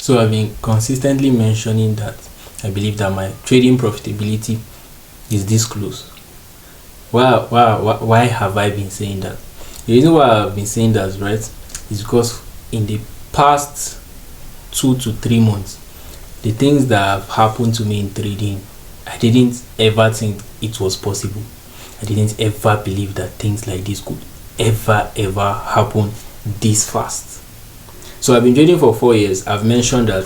So I've been consistently mentioning that I believe that my trading profitability is this close. Why have I been saying that? The reason why I've been saying that, right, is because in the past 2 to 3 months, the things that have happened to me in trading, I didn't ever think it was possible. I didn't ever believe that things like this could ever happen this fast. So I've been trading for 4 years. I've mentioned that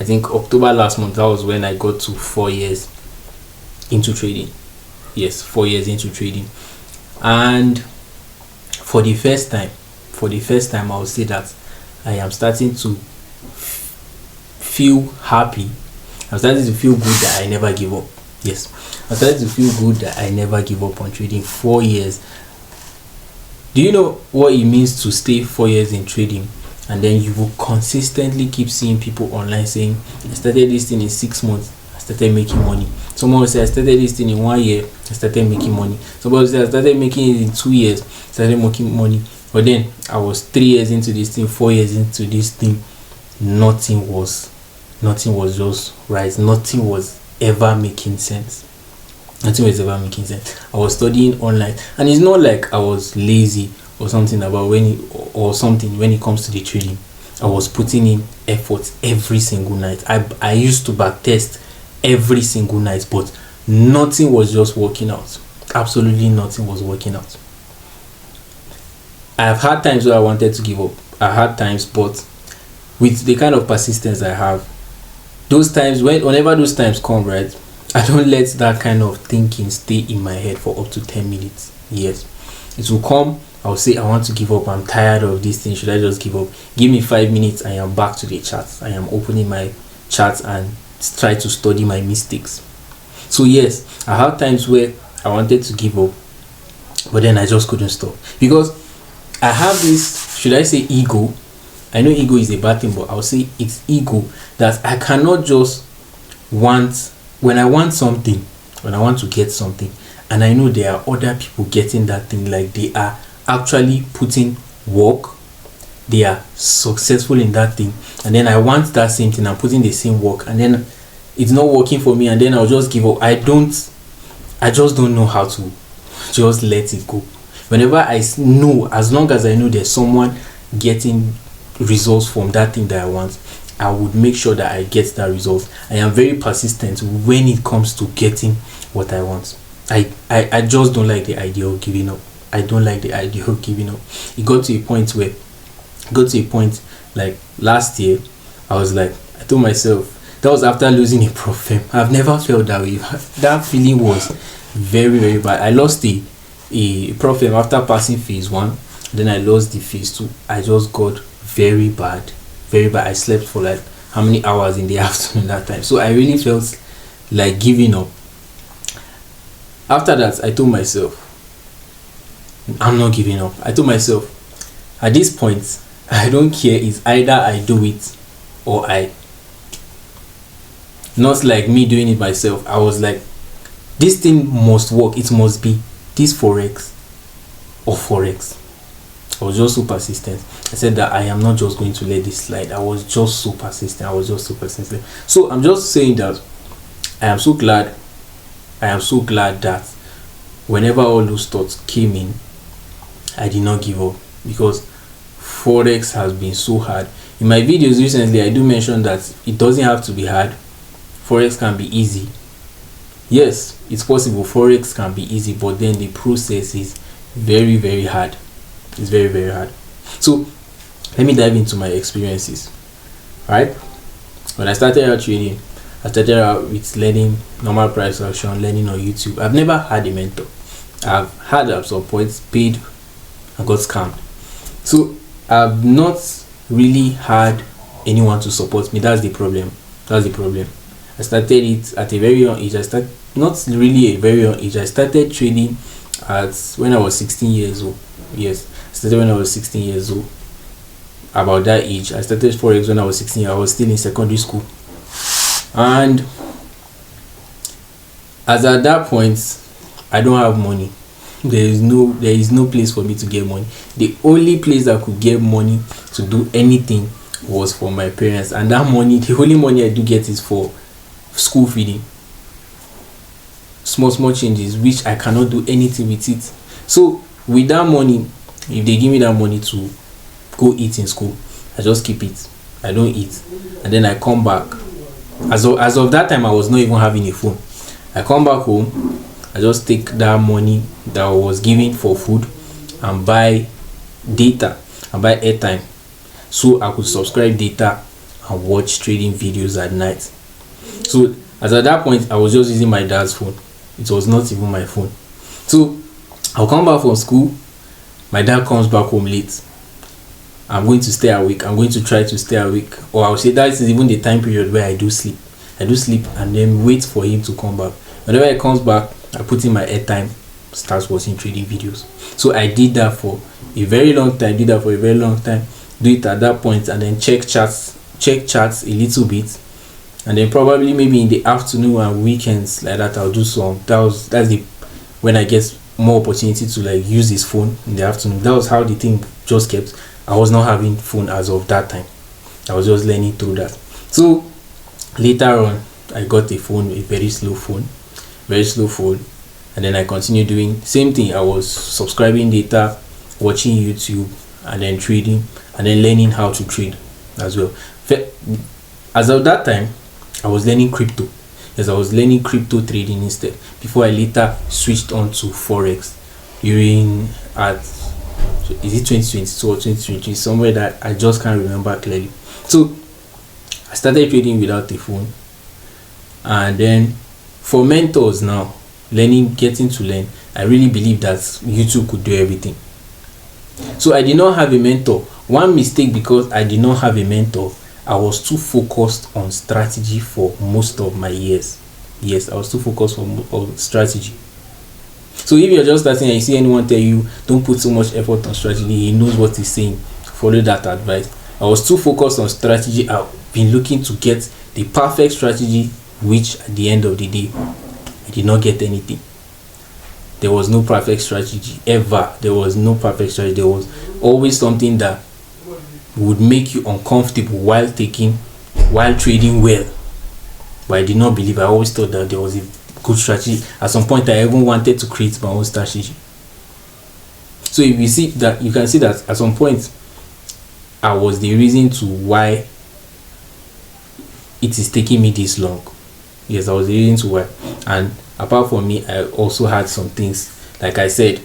I think October last month, that was when I got to 4 years into trading. Yes, 4 years into trading. And for the first time, I would say that I am starting to feel happy. I'm starting to feel good that I never give up. Yes, I'm starting to feel good that I never give up on trading. 4 years. Do you know what it means to stay 4 years in trading? And then you will consistently keep seeing people online saying, I started this thing in 6 months, I started making money. Someone will say, I started this thing in 1 year, I started making money. Somebody will say, I started making it in 2 years, I started making money. But then I was 3 years into this thing, 4 years into this thing, nothing was just right. Nothing was ever making sense. I was studying online, and it's not like I was lazy or something when it comes to the trading. I was putting in effort every single night. I used to back test every single night, but nothing was just working out. Absolutely nothing was working out. I've had times where I wanted to give up. I had times, but with the kind of persistence I have, whenever those times come, right, I don't let that kind of thinking stay in my head for up to 10 minutes. Yes, it will come. I'll say, I want to give up. I'm tired of this thing. Should I just give up? Give me 5 minutes. I am back to the charts. I am opening my charts and try to study my mistakes. So yes, I had times where I wanted to give up, but then I just couldn't stop, because I have this, should I say ego? I know ego is a bad thing, but I'll say it's ego, that I cannot just when I want to get something, and I know there are other people getting that thing, like they are actually putting work, they are successful in that thing, and then I want that same thing, I'm putting the same work, and then it's not working for me, and then I'll just give up. I just don't know how to just let it go. Whenever I know, as long as I know there's someone getting results from that thing that I want, I would make sure that I get that result. I am very persistent when it comes to getting what I want. I just don't like the idea of giving up. I don't like the idea of giving up. It got to a point like last year, I was like, I told myself, that was after losing a prof firm. I've never felt that way. That feeling was very, very bad. I lost a prof firm after passing phase 1, then I lost the phase 2. I just got very bad. I slept for like how many hours in the afternoon that time. So I really felt like giving up. After that, I told myself, I'm not giving up. I told myself, at this point, I don't care. It's either I do it or I. Not like me doing it myself. I was like, this thing must work. It must be this Forex or Forex. I was just so persistent. I said that I am not just going to let this slide. I was just so persistent. So I'm just saying that I am so glad that whenever all those thoughts came in, I did not give up, because Forex has been so hard. In my videos recently, I do mention that it doesn't have to be hard. Forex can be easy. Yes, it's possible. Forex can be easy, but then the process is very, very hard. It's very, very hard. So let me dive into my experiences. Right, when I started out trading, I started out with learning normal price action, learning on YouTube. I've never had a mentor. I've had at some points paid and got scammed. So I've not really had anyone to support me. That's the problem. I started it at a very young age. Not really a very young age. I started trading when I was 16 years old. Yes, I started when I was 16 years old. About that age, I started Forex when I was 16. I was still in secondary school, and as at that point, I don't have money. There is no place for me to get money. The only place I could get money to do anything was for my parents, and that money, the only money I do get is for school feeding. Small changes which I cannot do anything with it. So with that money, if they give me that money to go eat in school, I just keep it. I don't eat, and then I come back. As of that time, I was not even having a phone. I come back home, I just take that money that I was giving for food and buy data and buy airtime, so I could subscribe data and watch trading videos at night. So as at that point, I was just using my dad's phone. It was not even my phone. So I'll come back from school. My dad comes back home late. I'm going to stay awake. I'm going to try to stay awake. Or I'll say that is even the time period where I do sleep. I do sleep and then wait for him to come back. Whenever he comes back, I put in my airtime, start watching trading videos. So I did that for a very long time. Do it at that point and then check charts a little bit. And then probably maybe in the afternoon and weekends like that, I'll do some. That's the when I get more opportunity to like use his phone in the afternoon. That was how the thing just kept. I was not having phone as of that time. I was just learning through that. So later on, I got a phone, a very slow phone, and then I continued doing same thing. I was subscribing data, watching YouTube, and then trading, and then learning how to trade as well. As of that time, I was learning crypto. Yes, I was learning crypto trading instead, before I later switched on to Forex during is it 2022 or 2023, somewhere that I just can't remember clearly. So I started trading without a phone, and then for mentors now, getting to learn, I really believe that YouTube could do everything. So I did not have a mentor. One mistake, because I did not have a mentor, I was too focused on strategy for most of my years. Yes, I was too focused on strategy. So if you're just starting and you see anyone tell you don't put so much effort on strategy, he knows what he's saying, follow that advice. I was too focused on strategy. I've been looking to get the perfect strategy, which at the end of the day, I did not get anything. There was no perfect strategy ever. There was no perfect strategy. There was always something that would make you uncomfortable while trading well. But I did not believe. I always thought that there was a good strategy. At some point, I even wanted to create my own strategy. So if you see that, you can see that at some point, I was the reason to why it is taking me this long. Yes, I was the reason to why. And apart from me, I also had some things. Like I said,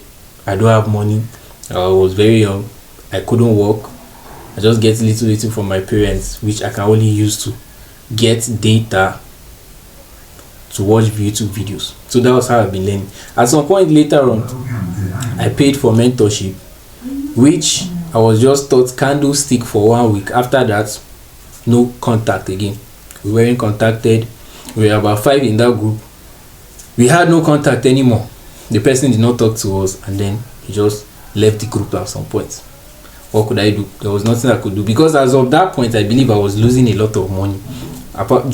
I don't have money. I was very young. I couldn't work. I just get little from my parents, which I can only use to get data to watch YouTube videos. So that was how I've been learning. At some point later on, I paid for mentorship, which I was just taught candlestick for 1 week. After that, no contact again. We weren't contacted. We were about 5 in that group. We had no contact anymore. The person did not talk to us, and then he just left the group at some point. What could I do? There was nothing I could do, because as of that point, I believe I was losing a lot of money. Not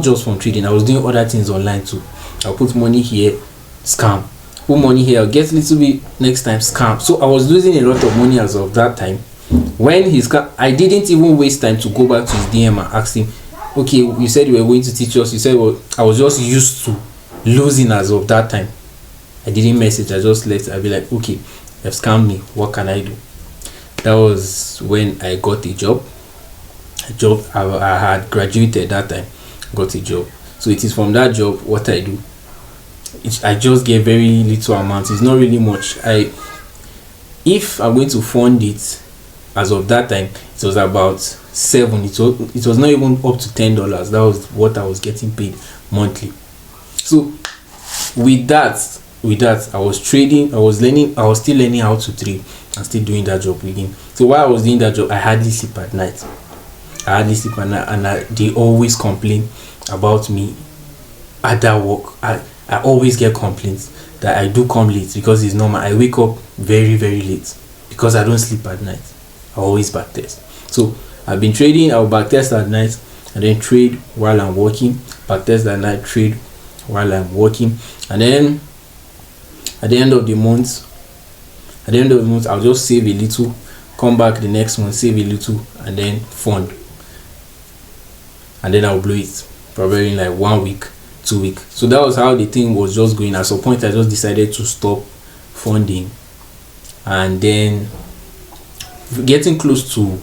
just from trading, I was doing other things online too. I'll put money here, scam. Put money here, I'll get a little bit next time, scam. So I was losing a lot of money as of that time. When I didn't even waste time to go back to his DM and ask him, okay, you said you were going to teach us. You said, well, I was just used to losing as of that time. I didn't message, I just left. I'd be like, okay, you've scammed me, what can I do? That was when I got a job. I had graduated that time, got a job. So it is from that job what I do. I just get very little amount. It's not really much. If I'm going to fund it, as of that time, it was about 7. It was not even up to $10. That was what I was getting paid monthly. So with that, I was trading. I was still learning how to trade and still doing that job with him. So while I was doing that job, I hardly sleep at night. And they always complain about me at that work. I always get complaints that I do come late, because it's normal. I wake up very, very late because I don't sleep at night. I always backtest. So I've been trading. I'll backtest at night and then trade while I'm working. Backtest at night, trade while I'm working, and then at the end of the month, I'll just save a little come back the next month, save a little, and then fund, and then I'll blow it probably in like 1 week, 2 weeks. So that was how the thing was just going. At some point I just decided to stop funding, and then getting close to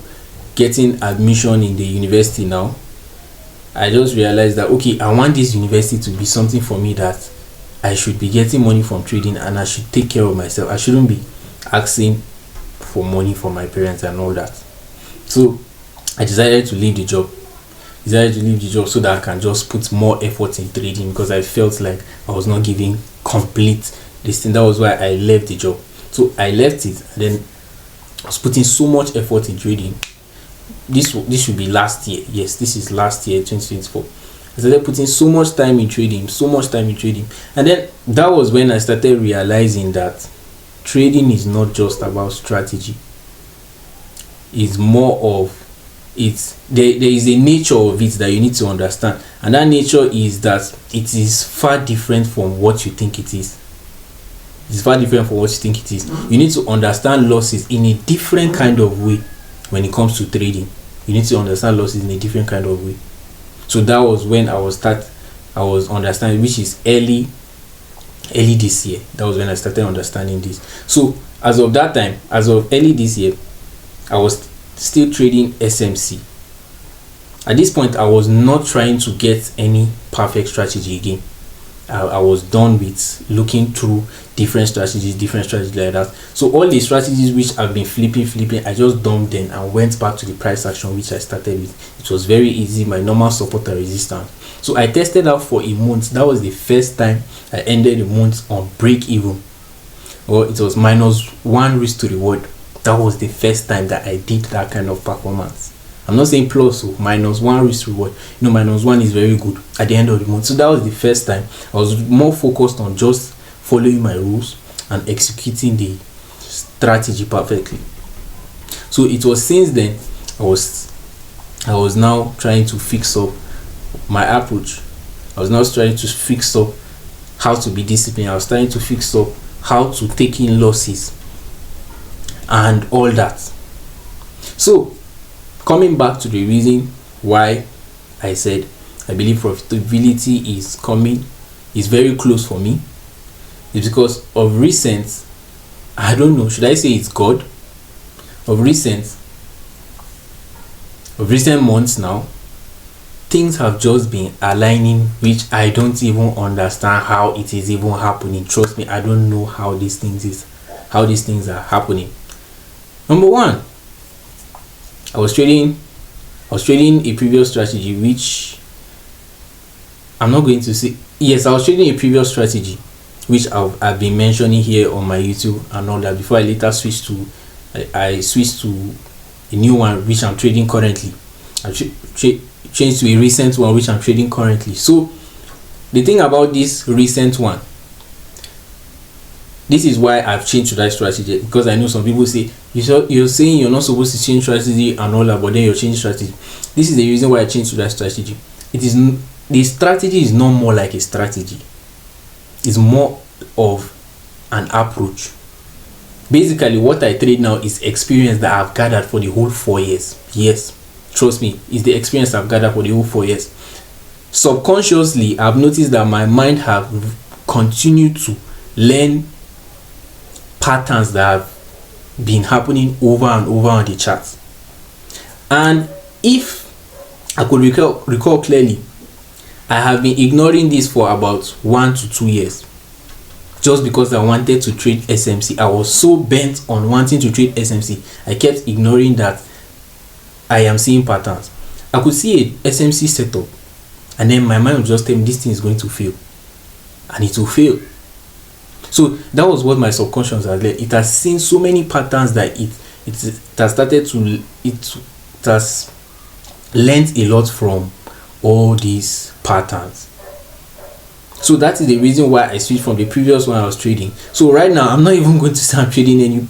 getting admission in the university now, I just realized that okay, I want this university to be something for me, that I should be getting money from trading and I should take care of myself. I shouldn't be asking for money from my parents and all that. So I decided to leave the job. So that I can just put more effort in trading, because I felt like I was not giving complete this thing. That was why I left the job. So I left it, and then I was putting so much effort in trading. This should be last year. Yes, this is last year, 2024. I started putting so much time in trading, and then that was when I started realizing that trading is not just about strategy. It's more of there is a nature of it that you need to understand, and that nature is that it is far different from what you think it is. You need to understand losses in a different kind of way. When it comes to trading, you need to understand losses in a different kind of way. So that was when I was understanding, which is early this year. That was when I started understanding this. So as of that time, as of early this year, I was still trading SMC. At this point, I was not trying to get any perfect strategy again. I was done with looking through different strategies like that. So all the strategies which I've been flipping, I just dumped them and went back to the price action which I started with. It was very easy, my normal support and resistance. So I tested out for a month. That was the first time I ended the month on break even. Well, it was -1 risk to reward. That was the first time that I did that kind of performance. I'm not saying plus, so -1 risk reward. -1 is very good at the end of the month. So that was the first time I was more focused on just following my rules and executing the strategy perfectly. So it was since then I was now trying to fix up my approach. I was now trying to fix up how to be disciplined. I was trying to fix up how to take in losses and all that. So coming back to the reason why I said I believe profitability is very close for me, is because of recent, I don't know, should I say it's God? Of recent months now, things have just been aligning, which I don't even understand how it is even happening. Trust me, I don't know how these things are happening. Number one, I was trading a previous strategy, which I'm not going to say. Yes, I was trading a previous strategy, which I've been mentioning here on my YouTube and all that. Before I later switched to a new one, which I'm trading currently. I changed to a recent one, which I'm trading currently. So the thing about this recent one, this is why I've changed to that strategy, because I know some people say you're saying you're not supposed to change strategy and all that, but then you're changing strategy. This is the reason why I changed to that strategy. The strategy is not more like a strategy. It's more of an approach. Basically, what I trade now is experience that I've gathered for the whole 4 years. Yes, trust me, it's the experience I've gathered for the whole 4 years. Subconsciously, I've noticed that my mind have continued to learn patterns that have been happening over and over on the charts. And if I could recall clearly, I have been ignoring this for about 1 to 2 years, just because I wanted to trade SMC. I was so bent on wanting to trade SMC, I kept ignoring that I am seeing patterns. I could see a SMC setup, and then my mind would just tell me this thing is going to fail, and it will fail. So that was what my subconscious has learned. It has seen so many patterns that it has learned a lot from all these patterns. So that is the reason why I switched from the previous one I was trading. So right now I'm not even going to start trading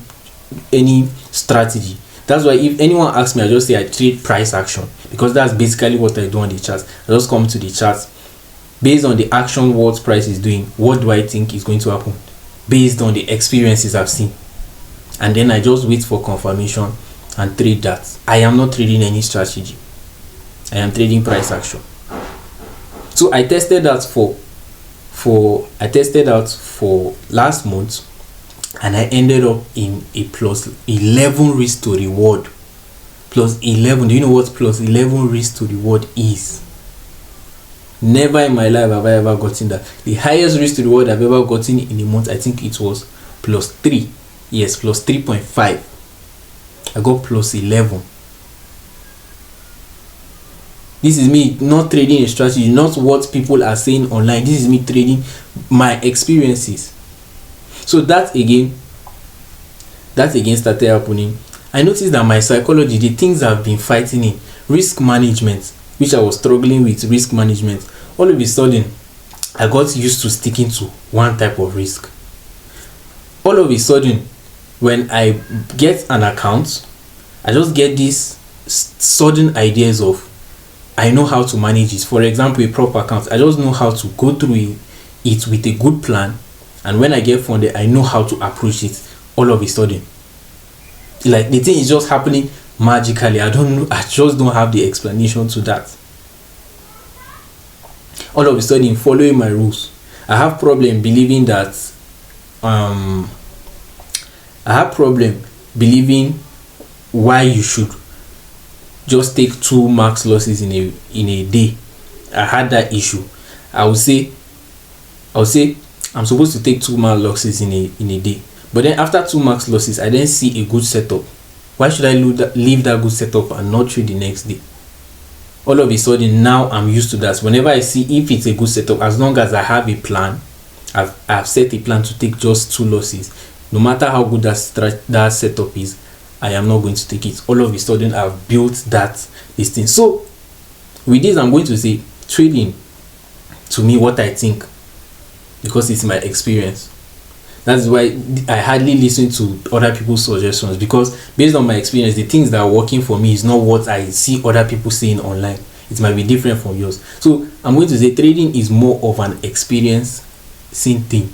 any strategy. That's why if anyone asks me, I just say I trade price action, because that's basically what I do on the charts. I just come to the charts based on the action, what price is doing, what do I think is going to happen based on the experiences I've seen, and then I just wait for confirmation and trade that. I am not trading any strategy. I am trading price action. So I tested that for last month, and I ended up in a plus 11 risk to reward. Plus 11. Do you know what plus 11 risk to reward is? Never in my life have I ever gotten that. The highest risk to reward I've ever gotten in a month, I think it was plus 3. Yes, plus 3.5. I got plus 11. This is me not trading a strategy, not what people are saying online. This is me trading my experiences. So that again started happening. I noticed that my psychology, the things I've been fighting in, risk management, which I was struggling with, risk management, all of a sudden I got used to sticking to one type of risk. All of a sudden, when I get an account, I just get these sudden ideas of, I know how to manage it. For example, a proper account, I just know how to go through it with a good plan, and when I get funded, I know how to approach it. All of a sudden, like, the thing is just happening magically. I just don't have the explanation to that. All of a sudden, following my rules, I have problem believing that why you should just take 2 max losses in a day. I had that issue. I would say I'm supposed to take 2 max losses in a day, but then after 2 max losses, I then see a good setup. Why should I leave that good setup and not trade the next day? All of a sudden, now I'm used to that. Whenever I see if it's a good setup, as long as I have a plan, I've set a plan to take just 2 losses, no matter how good that setup is, I am not going to take it. All of a sudden, I've built this thing. So with this, I'm going to say trading, to me, what I think, because it's my experience. That's why I hardly listen to other people's suggestions, because based on my experience, the things that are working for me is not what I see other people saying online. It might be different from yours. So I'm going to say trading is more of an experience thing.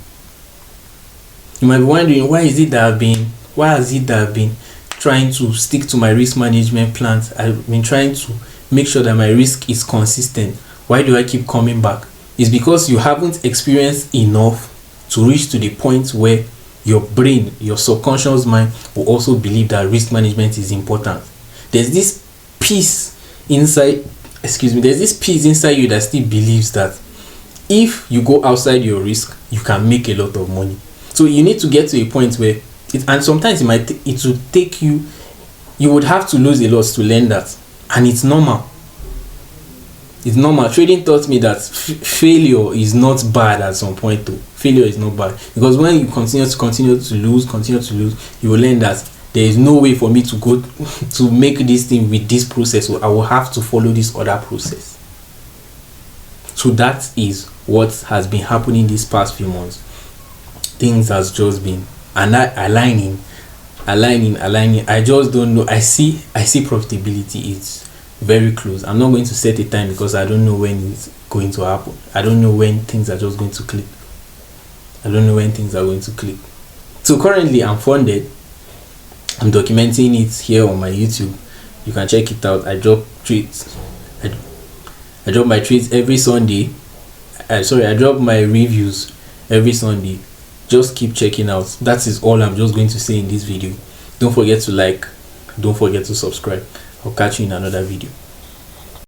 You might be wondering, why has it that I've been trying to stick to my risk management plans? I've been trying to make sure that my risk is consistent. Why do I keep coming back? It's because you haven't experienced enough to reach to the point where your brain, your subconscious mind, will also believe that risk management is important. There's this peace inside you that still believes that if you go outside your risk, you can make a lot of money. So you need to get to a point where and sometimes it will take you would have to lose a lot to learn that, and it's normal. It's normal. Trading taught me that failure is not bad at some point though. Failure is not bad, because when you continue to lose, you will learn that there is no way for me to go to make this thing with this process, so I will have to follow this other process. So that is what has been happening these past few months. Things has just been aligning. I just don't know. I see profitability. It's very close. I'm not going to set a time because I don't know when it's going to happen. I don't know when things are just going to click. So currently I'm funded. I'm documenting it here on my YouTube. You can check it out. I drop tweets. I drop my tweets every Sunday. I drop my reviews every Sunday. Just keep checking out. That is all I'm just going to say in this video. Don't forget to like. Don't forget to subscribe. I'll catch you in another video.